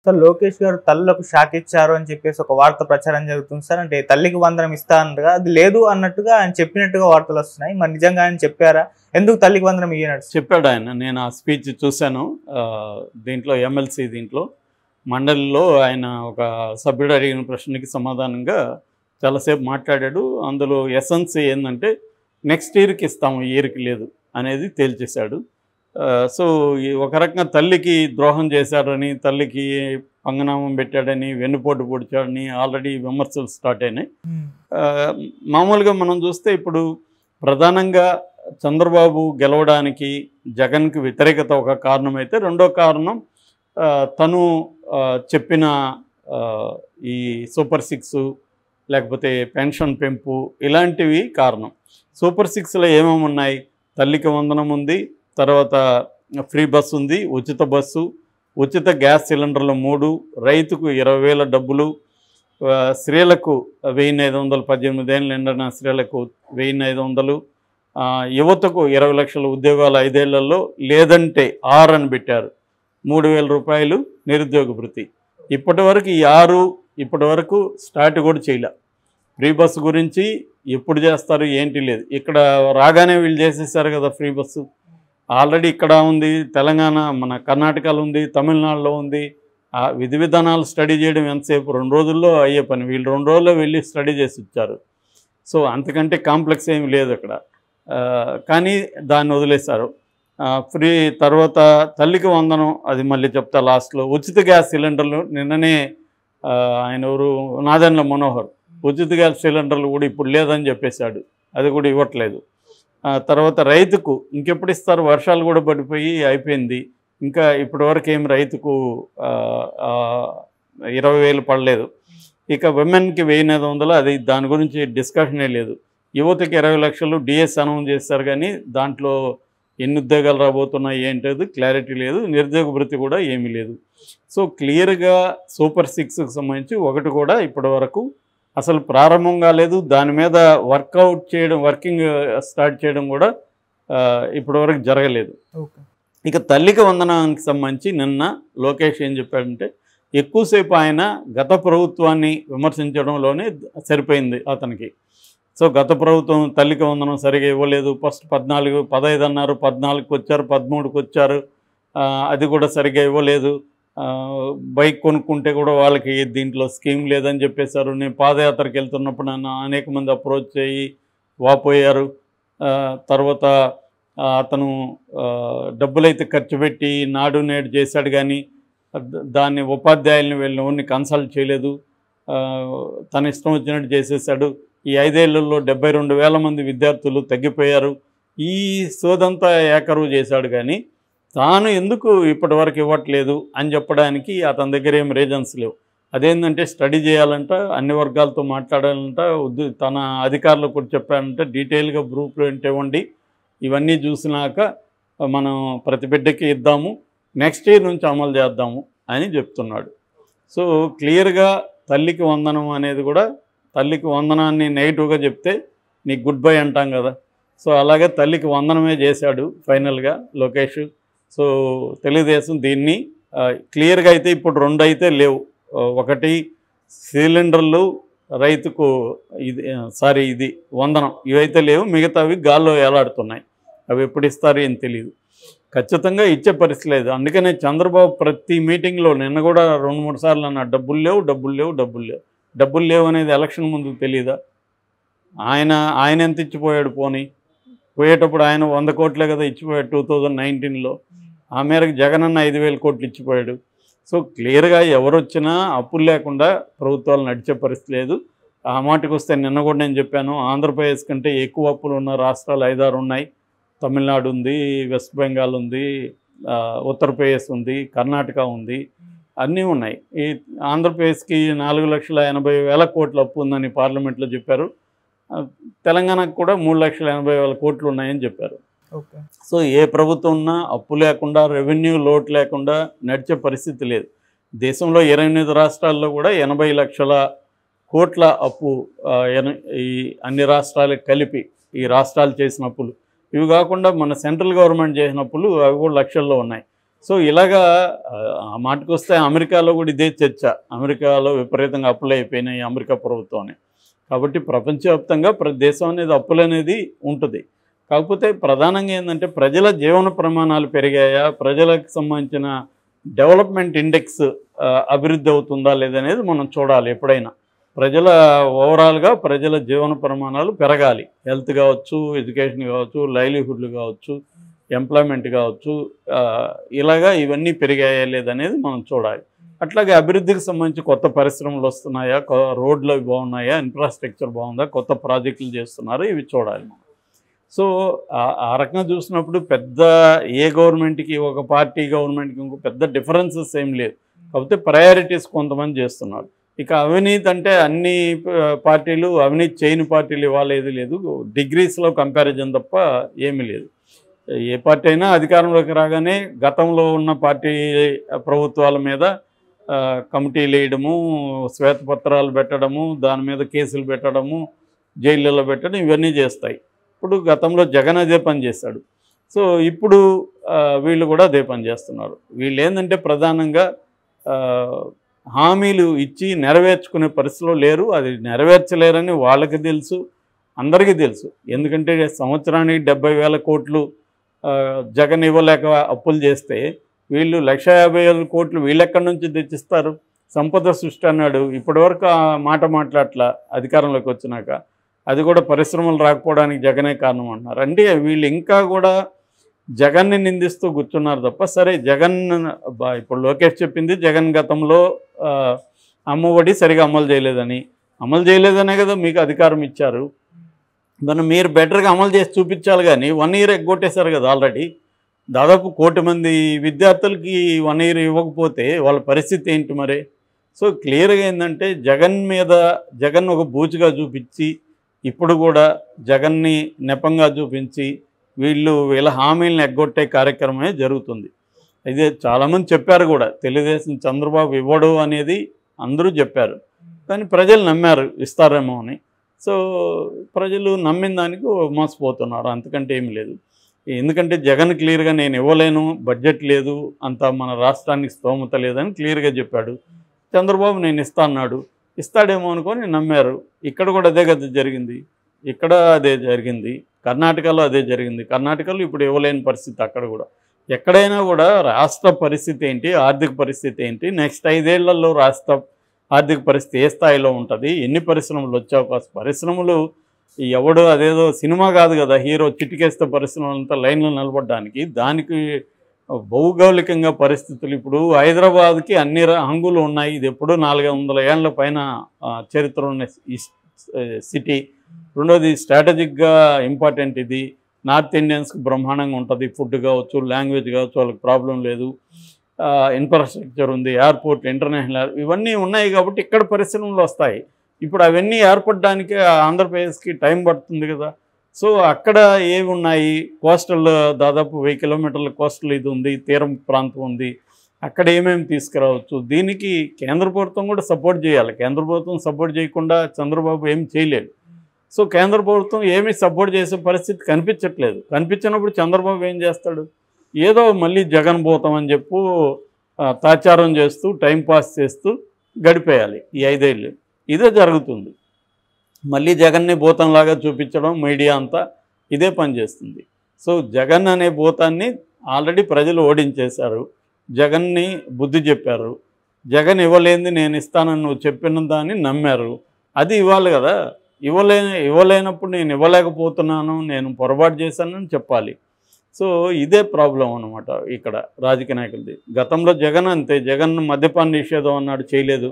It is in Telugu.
సార్ లోకేష్ గారు తల్లులకు షాక్ ఇచ్చారు అని చెప్పేసి ఒక వార్త ప్రచారం జరుగుతుంది సార్. అంటే తల్లికి వందనం ఇస్తా అన్నట్టుగా అది లేదు అన్నట్టుగా ఆయన చెప్పినట్టుగా వార్తలు వస్తున్నాయి. మరి నిజంగా ఆయన చెప్పారా? ఎందుకు తల్లికి వందనం ఇయ్యనట్టు చెప్పాడు ఆయన. నేను ఆ స్పీచ్ చూశాను. దీంట్లో ఎమ్మెల్సీ దీంట్లో మండలిలో ఆయన ఒక సభ్యుడు అడిగిన ప్రశ్నకి సమాధానంగా చాలాసేపు మాట్లాడాడు. అందులో ఎసెన్స్ ఏంటంటే నెక్స్ట్ ఇయర్కి ఇస్తాము, ఈ ఇయర్కి లేదు అనేది తేల్చేశాడు. సో ఒక రకంగా తల్లికి ద్రోహం చేశాడని, తల్లికి పంగనామం పెట్టాడని, వెన్నుపోటు పొడిచాడని ఆల్రెడీ విమర్శలు స్టార్ట్ అయినాయి. మామూలుగా మనం చూస్తే ఇప్పుడు ప్రధానంగా చంద్రబాబు గెలవడానికి జగన్కి వ్యతిరేకత ఒక కారణమైతే, రెండో కారణం తను చెప్పిన ఈ సూపర్ 6 లేకపోతే పెన్షన్ పెంపు ఇలాంటివి కారణం. సూపర్ 6లో ఏమేమి ఉన్నాయి? తల్లికి వందనం ఉంది, తర్వాత ఫ్రీ బస్సు ఉంది, ఉచిత బస్సు, ఉచిత గ్యాస్ సిలిండర్లు 3, రైతుకు 20,000 డబ్బులు, స్త్రీలకు 1,500, 18 ఏళ్ళు నిండిన స్త్రీలకు 1,500, యువతకు 20 లక్షల ఉద్యోగాలు 5 ఏళ్లలో, లేదంటే 6 అని పెట్టారు, 3,000 రూపాయలు నిరుద్యోగ భృతి. ఇప్పటివరకు ఈ 6 ఇప్పటివరకు స్టార్ట్ కూడా చేయలే. ఫ్రీ బస్సు గురించి ఎప్పుడు చేస్తారు ఏంటి లేదు. ఇక్కడ రాగానే వీళ్ళు చేసేసారు కదా ఫ్రీ బస్సు. ఆల్రెడీ ఇక్కడ ఉంది, తెలంగాణ మన కర్ణాటకలో ఉంది, తమిళనాడులో ఉంది. ఆ విధి విధానాలు స్టడీ చేయడం ఎంతసేపు? 2 రోజుల్లో అయ్యే పని. వీళ్ళు 2 రోజుల్లో వెళ్ళి స్టడీ చేసి వచ్చారు. సో అంతకంటే కాంప్లెక్స్ ఏమి లేదు అక్కడ. కానీ దాన్ని వదిలేశారు. ఫ్రీ తర్వాత తల్లికి వందనం, అది మళ్ళీ చెప్తా లాస్ట్లో. ఉచిత గ్యాస్ సిలిండర్లు నిన్ననే ఆయన ఎవరు నాదెండ్ల మనోహర్ ఉచిత గ్యాస్ సిలిండర్లు కూడా ఇప్పుడు లేదని చెప్పేశాడు, అది కూడా ఇవ్వట్లేదు. తర్వాత రైతుకు ఇంకెప్పుడు ఇస్తారు? వర్షాలు కూడా పడిపోయి అయిపోయింది. ఇంకా ఇప్పటివరకు ఏం రైతుకు 20,000 పడలేదు. ఇక విమెన్కి 1,500, అది దాని గురించి డిస్కషనే లేదు. యువతకి 20 లక్షలు డిఎస్ అనౌన్స్ చేస్తారు, కానీ దాంట్లో ఎన్ని ఉద్యోగాలు రాబోతున్నాయి ఏంటది క్లారిటీ లేదు. నిరుద్యోగ భృతి కూడా ఏమీ లేదు. సో క్లియర్గా సూపర్ 6కి సంబంధించి ఒకటి కూడా ఇప్పటి వరకు అసలు ప్రారంభం కాలేదు. దాని మీద వర్కౌట్ చేయడం, వర్కింగ్ స్టార్ట్ చేయడం కూడా ఇప్పటివరకు జరగలేదు. ఇక తల్లికి వందనానికి సంబంధించి నిన్న లోకేష్ ఏం చెప్పాడంటే, ఎక్కువసేపు ఆయన గత ప్రభుత్వాన్ని విమర్శించడంలోనే సరిపోయింది అతనికి. సో గత ప్రభుత్వం తల్లికి వందనం సరిగా ఇవ్వలేదు. ఫస్ట్ 14, 15 అన్నారు, 14కి వచ్చారు, 13కి వచ్చారు, అది కూడా సరిగ్గా ఇవ్వలేదు. బైక్ కొనుక్కుంటే కూడా వాళ్ళకి దీంట్లో స్కీమ్ లేదని చెప్పేశారు. నేను పాదయాత్రకి వెళ్తున్నప్పుడు నన్ను అనేక మంది అప్రోచ్ అయ్యి వాపోయారు. తర్వాత అతను డబ్బులైతే ఖర్చు పెట్టి నాడు నేడు చేశాడు, కానీ దాన్ని ఉపాధ్యాయుల్ని వెళ్ళినవన్నీ కన్సల్ట్ చేయలేదు. తన ఇష్టం వచ్చినట్టు చేసేసాడు. ఈ 5 ఏళ్లలో 72,000 మంది విద్యార్థులు తగ్గిపోయారు. ఈ సోదంతా ఏకరువు చేశాడు, కానీ తాను ఎందుకు ఇప్పటి వరకు ఇవ్వట్లేదు అని చెప్పడానికి అతని దగ్గర ఏం రీజన్స్ లేవు. అదేంటంటే స్టడీ చేయాలంట, అన్ని వర్గాలతో మాట్లాడాలంట, తన అధికారులకు కూడా చెప్పాడంటే డీటెయిల్గా బ్లూ ప్రింట్ ఇవ్వండి, ఇవన్నీ చూసినాక మనం ప్రతి బిడ్డకి ఇద్దాము, నెక్స్ట్ ఇయర్ నుంచి అమలు చేద్దాము అని చెప్తున్నాడు. సో క్లియర్గా తల్లికి వందనం అనేది కూడా, తల్లికి వందనాన్ని నెగిటివ్గా చెప్తే నీకు గుడ్ బై అంటాం కదా. సో అలాగే తల్లికి వందనమే చేశాడు ఫైనల్గా లోకేష్. సో తెలుగుదేశం దీన్ని క్లియర్గా అయితే ఇప్పుడు 2 అయితే లేవు. ఒకటి సిలిండర్లు, రైతుకు ఇది వందనం, ఇవైతే లేవు. మిగతావి గాల్లో ఏలాడుతున్నాయి. అవి ఎప్పుడు ఇస్తారు ఏం తెలియదు. ఖచ్చితంగా ఇచ్చే పరిస్థితి లేదు. అందుకనే చంద్రబాబు ప్రతి మీటింగ్లో నిన్న కూడా 2-3 సార్లు అన్న డబ్బులు లేవు, డబ్బులు లేవు, డబ్బులు లేవు. డబ్బులు లేవు అనేది ఎలక్షన్ ముందు తెలియదా? ఆయన ఎంత ఇచ్చిపోయాడు? పోయేటప్పుడు ఆయన 100 కోట్లే కదా ఇచ్చిపోయాడు 2019లో. ఆ మేరకు జగన్ అన్న 5,000 కోట్లు ఇచ్చిపోయాడు. సో క్లియర్గా ఎవరు వచ్చినా అప్పులు లేకుండా ప్రభుత్వాలు నడిచే పరిస్థితి లేదు. ఆ మాటకు వస్తే నిన్న కూడా నేను చెప్పాను, ఆంధ్రప్రదేశ్ కంటే ఎక్కువ అప్పులు ఉన్న రాష్ట్రాలు 5-6 ఉన్నాయి. తమిళనాడు ఉంది, వెస్ట్ బెంగాల్ ఉంది, ఉత్తరప్రదేశ్ ఉంది, కర్ణాటక ఉంది, అన్నీ ఉన్నాయి. ఈ ఆంధ్రప్రదేశ్కి 4,80,000 కోట్ల అప్పు ఉందని పార్లమెంట్లో చెప్పారు. తెలంగాణకు కూడా 3,80,000 కోట్లు ఉన్నాయని చెప్పారు. సో ఏ ప్రభుత్వం ఉన్నా అప్పు లేకుండా, రెవెన్యూ లోటు లేకుండా నడిచే పరిస్థితి లేదు. దేశంలో 28 రాష్ట్రాల్లో కూడా 80 లక్షల కోట్ల అప్పు ఈ అన్ని రాష్ట్రాలకు కలిపి ఈ రాష్ట్రాలు చేసిన అప్పులు. ఇవి కాకుండా మన సెంట్రల్ గవర్నమెంట్ చేసిన అప్పులు అవి కూడా లక్షల్లో ఉన్నాయి. సో ఇలాగా ఆ మాటకు వస్తే అమెరికాలో కూడా ఇదే చర్చ. అమెరికాలో విపరీతంగా అప్పులు అయిపోయినాయి అమెరికా ప్రభుత్వాన్ని. కాబట్టి ప్రపంచవ్యాప్తంగా ప్రతి దేశం అనేది అప్పులు అనేది ఉంటుంది. కాకపోతే ప్రధానంగా ఏంటంటే ప్రజల జీవన ప్రమాణాలు పెరిగాయా, ప్రజలకు సంబంధించిన డెవలప్మెంట్ ఇండెక్స్ అభివృద్ధి అవుతుందా లేదనేది మనం చూడాలి ఎప్పుడైనా. ప్రజల ఓవరాల్గా ప్రజల జీవన ప్రమాణాలు పెరగాలి. హెల్త్ కావచ్చు, ఎడ్యుకేషన్ కావచ్చు, లైవ్లీహుడ్లు కావచ్చు, ఎంప్లాయ్మెంట్ కావచ్చు, ఇలాగా ఇవన్నీ పెరిగాయా లేదనేది మనం చూడాలి. అట్లాగే అభివృద్ధికి సంబంధించి కొత్త పరిశ్రమలు వస్తున్నాయా, రోడ్లు బాగున్నాయా, ఇన్ఫ్రాస్ట్రక్చర్ బాగుందా, కొత్త ప్రాజెక్టులు చేస్తున్నారా, ఇవి చూడాలి మనం. సో ఆ రకంగా చూసినప్పుడు పెద్ద ఏ గవర్నమెంట్కి ఒక పార్టీ గవర్నమెంట్కి ఇంకో పెద్ద డిఫరెన్సెస్ ఏం లేదు. కాకపోతే ప్రయారిటీస్ కొంతమంది చేస్తున్నారు. ఇక అవినీతి అంటే అన్ని పార్టీలు అవినీతి చేయని పార్టీలు ఇవాళ ఏది లేదు, డిగ్రీస్లో కంపారిజన్ తప్ప ఏమీ లేదు. ఏ పార్టీ అయినా అధికారంలోకి రాగానే గతంలో ఉన్న పార్టీ ప్రభుత్వాల మీద కమిటీలు వేయడము, శ్వేతపత్రాలు పెట్టడము, దాని మీద కేసులు పెట్టడము, జైళ్ళలో పెట్టడం ఇవన్నీ చేస్తాయి. ఇప్పుడు గతంలో జగన్ అదే పని చేశాడు. సో ఇప్పుడు వీళ్ళు కూడా అదే పని చేస్తున్నారు. వీళ్ళు ఏంటంటే ప్రధానంగా హామీలు ఇచ్చి నెరవేర్చుకునే పరిస్థితిలో లేరు. అది నెరవేర్చలేరని వాళ్ళకి తెలుసు, అందరికీ తెలుసు. ఎందుకంటే సంవత్సరానికి 70,000 కోట్లు జగన్ ఇవ్వలేక అప్పులు చేస్తే వీళ్ళు 1,50,000 కోట్లు వీళ్ళెక్కడి నుంచి తెచ్చిస్తారు? సంపద సృష్టి అన్నాడు, ఇప్పటివరకు ఆ మాట మాట్లాడట్లా. అధికారంలోకి వచ్చినాక అది కూడా పరిశ్రమలు రాకపోవడానికి జగనే కారణం అంటున్నారు. అంటే వీళ్ళు ఇంకా కూడా జగన్ని నిందిస్తూ కూర్చున్నారు తప్ప, సరే జగన్ ఇప్పుడు లోకేష్ చెప్పింది జగన్ గతంలో అమ్మఒడి సరిగా అమలు చేయలేదనే కదా మీకు అధికారం ఇచ్చారు. మరి మీరు బెటర్గా అమలు చేసి చూపించాలి. కానీ 1 ఇయర్ ఎగ్గొట్టేశారు కదా ఆల్రెడీ. దాదాపు 1 కోటి మంది విద్యార్థులకి 1 ఇయర్ ఇవ్వకపోతే వాళ్ళ పరిస్థితి ఏంటి మరి? సో క్లియర్గా ఏంటంటే జగన్ ఒక బూచిగా చూపించి, ఇప్పుడు కూడా జగన్ని నెపంగా చూపించి వీళ్ళ హామీలను ఎగ్గొట్టే కార్యక్రమమే జరుగుతుంది. అయితే చాలామంది చెప్పారు కూడా, తెలుగుదేశం చంద్రబాబు ఇవ్వడు అనేది అందరూ చెప్పారు. కానీ ప్రజలు నమ్మారు ఇస్తారేమో అని. సో ప్రజలు నమ్మిన దానికి మోసపోతున్నారు, అంతకంటే ఏమి లేదు. ఎందుకంటే జగన్ క్లియర్గా నేను ఇవ్వలేను, బడ్జెట్ లేదు, అంత మన రాష్ట్రానికి స్తోమత లేదని క్లియర్గా చెప్పాడు. చంద్రబాబు నేను ఇస్తా అన్నాడు, ఇస్తాడేమో అనుకొని నమ్మారు. ఇక్కడ కూడా అదే కదా జరిగింది, ఇక్కడ అదే జరిగింది, కర్ణాటకలో అదే జరిగింది. కర్ణాటకలో ఇప్పుడు ఇవ్వలేని పరిస్థితి అక్కడ కూడా. ఎక్కడైనా కూడా రాష్ట్ర పరిస్థితి ఏంటి, ఆర్థిక పరిస్థితి ఏంటి, నెక్స్ట్ 5 ఏళ్లలో రాష్ట్ర ఆర్థిక పరిస్థితి ఏ స్థాయిలో ఉంటుంది, ఎన్ని పరిశ్రమలు వచ్చే అవకాశం, పరిశ్రమలు ఎవడు అదేదో సినిమా కాదు కదా, హీరో చిటికేస్తే పరిశ్రమలంతా లైన్లో నిలబడడానికి. దానికి భౌగోళికంగా పరిస్థితులు, ఇప్పుడు హైదరాబాద్కి అన్ని హంగులు ఉన్నాయి. ఇది ఎప్పుడూ 400 ఏళ్ల పైన చరిత్ర ఉన్న సిటీ. రెండోది స్ట్రాటజిక్గా ఇంపార్టెంట్ ఇది. నార్త్ ఇండియన్స్కి బ్రహ్మాండంగా ఉంటుంది, ఫుడ్ కావచ్చు, లాంగ్వేజ్ కావచ్చు, వాళ్ళకి ప్రాబ్లం లేదు, ఇన్ఫ్రాస్ట్రక్చర్ ఉంది, ఎయిర్పోర్ట్, ఇంటర్నేషనల్ ఇవన్నీ ఉన్నాయి. కాబట్టి ఇక్కడ పరిశ్రమలు వస్తాయి. ఇప్పుడు అవన్నీ ఏర్పడడానికి ఆంధ్రప్రదేశ్కి టైం పడుతుంది కదా. సో అక్కడ ఏవి ఉన్నాయి, కోస్టల్ దాదాపు 1000 కిలోమీటర్ల కోస్టల్ ఇది ఉంది, తీరం ప్రాంతం ఉంది, అక్కడ ఏమేమి తీసుకురావచ్చు. దీనికి కేంద్ర ప్రభుత్వం కూడా సపోర్ట్ చేయాలి. కేంద్ర ప్రభుత్వం సపోర్ట్ చేయకుండా చంద్రబాబు ఏం చేయలేడు. సో కేంద్ర ప్రభుత్వం ఏమీ సపోర్ట్ చేసే పరిస్థితి కనిపించట్లేదు. కనిపించినప్పుడు చంద్రబాబు ఏం చేస్తాడు? ఏదో మళ్ళీ జగన్ పోతామని చెప్పు తాచారం చేస్తూ టైంపాస్ చేస్తూ గడిపేయాలి ఈ 5 ఏళ్ళు. ఇదే జరుగుతుంది. మళ్ళీ జగన్ని భూతంలాగా చూపించడం మీడియా అంతా ఇదే పని చేస్తుంది. సో జగన్ అనే భూతాన్ని ఆల్రెడీ ప్రజలు ఓడించేశారు. జగన్ని బుద్ధి చెప్పారు. జగన్ ఇవ్వలేంది నేను ఇస్తానని నువ్వు చెప్పిన దాన్ని నమ్మారు. అది ఇవ్వాలి కదా. ఇవ్వలేనప్పుడు నేను ఇవ్వలేకపోతున్నాను, నేను పొరపాటు చేశానని చెప్పాలి. సో ఇదే ప్రాబ్లం అన్నమాట ఇక్కడ రాజకీయ నాయకులది. గతంలో జగన్ అంతే, జగన్ మద్యపాన నిషేధం అన్నాడు, చేయలేదు.